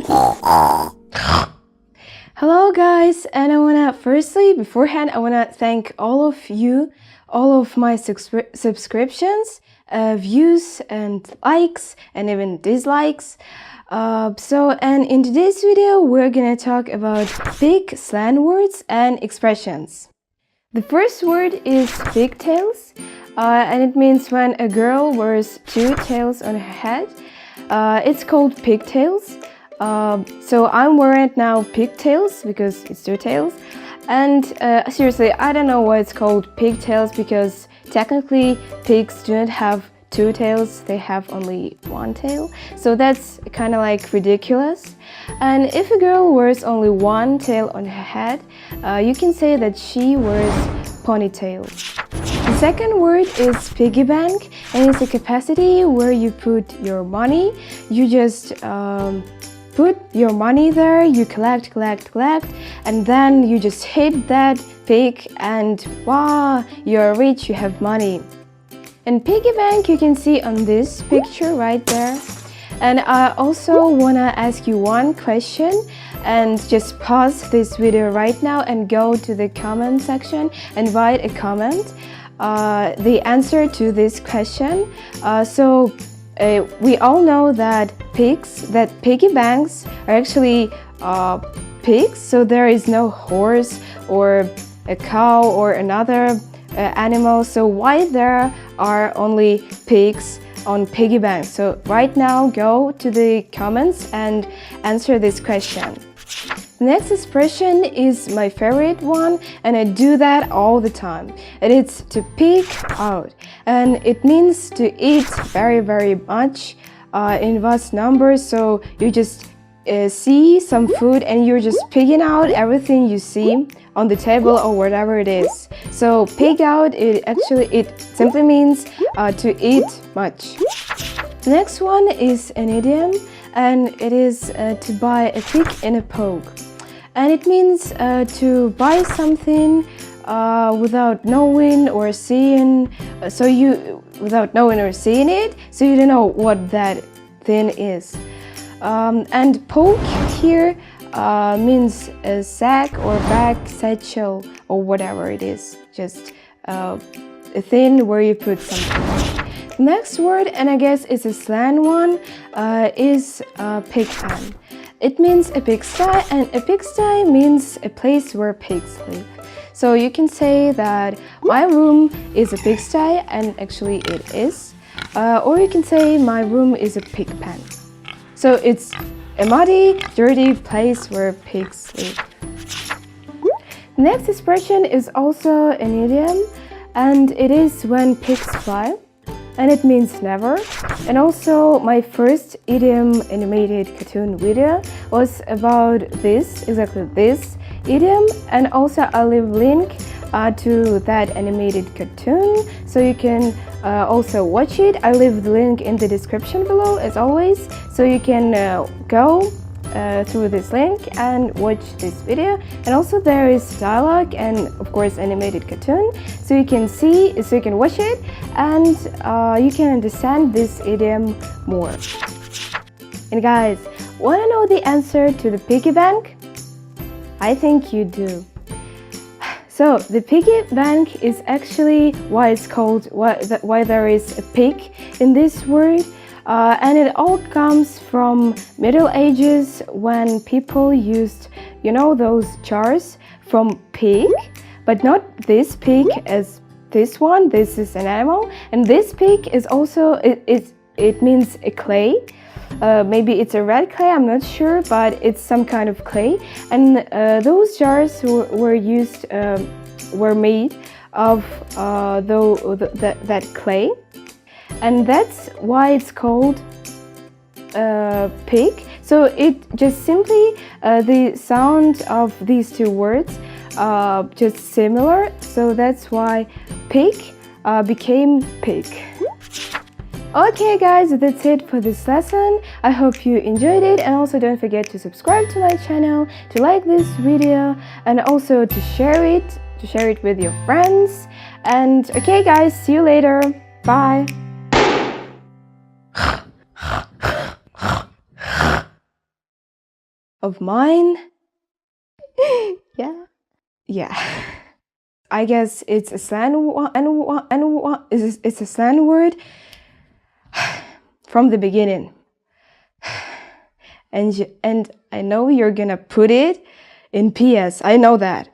Hello guys, and beforehand I wanna thank all of you, all of my subscriptions, views and likes and even dislikes. And in today's video we're gonna talk about pig slang words and expressions. The first word is pigtails, and it means when a girl wears two tails on her head. It's called pigtails. So I'm wearing now pigtails because it's two tails. And seriously, I don't know why it's called pigtails, because technically pigs do not have two tails, they have only one tail. So that's kind of like ridiculous. And if a girl wears only one tail on her head, you can say that she wears ponytails. The second word is piggy bank, and it's a capacity where you put your money. You just put your money there, you collect, and then you just hit that pig and wow, you're rich, you have money. And piggy bank you can see on this picture right there. And I also wanna ask you one question, and just pause this video right now and go to the comment section and write a comment, the answer to this question. We all know that piggy banks are actually pigs, so there is no horse or a cow or another animal. So why there are only pigs on piggy banks? So right now go to the comments and answer this question. The next expression is my favorite one, and I do that all the time, and it's to pig out, and it means to eat very much in vast numbers. So you just see some food and you're just pigging out everything you see on the table or whatever it is. So pig out, it simply means to eat much. The next one is an idiom, and it is to buy a pig in a poke. And it means to buy something without knowing or seeing, without knowing or seeing it, so you don't know what that thing is. And poke here means a sack or bag, satchel, or whatever it is, just a thing where you put something. The next word, and I guess it's a slang one, is pig pen. It means a pigsty, and a pigsty means a place where pigs live. So you can say that my room is a pigsty, and actually it is. Or you can say my room is a pig pen. So it's a muddy, dirty place where pigs live. The next expression is also an idiom, and it is when pigs fly, and it means never. And also my first idiom animated cartoon video was about exactly this idiom, and also I'll leave link to that animated cartoon, so you can also watch it. I'll leave the link in the description below as always, so you can go through this link and watch this video. And also there is dialogue and of course animated cartoon, so you can watch it and you can understand this idiom more. And guys, wanna know the answer to the piggy bank? I think you do. So the piggy bank is actually why it's called, why there is a pig in this word. And it all comes from Middle Ages, when people used, those jars from pig, but not this pig as this one. This is an animal, and this pig is also, it means a clay. Maybe it's a red clay, I'm not sure, but it's some kind of clay. And those jars were made of that clay. And that's why it's called pig. So it just simply, the sound of these two words just similar. So that's why pig became pig. Okay guys, that's it for this lesson. I hope you enjoyed it, and also don't forget to subscribe to my channel, to like this video, and also to share it with your friends. And okay guys, see you later. Bye. of mine. Yeah. I guess it's a slang it's a slang word from the beginning. And I know you're gonna put it in PS. I know that.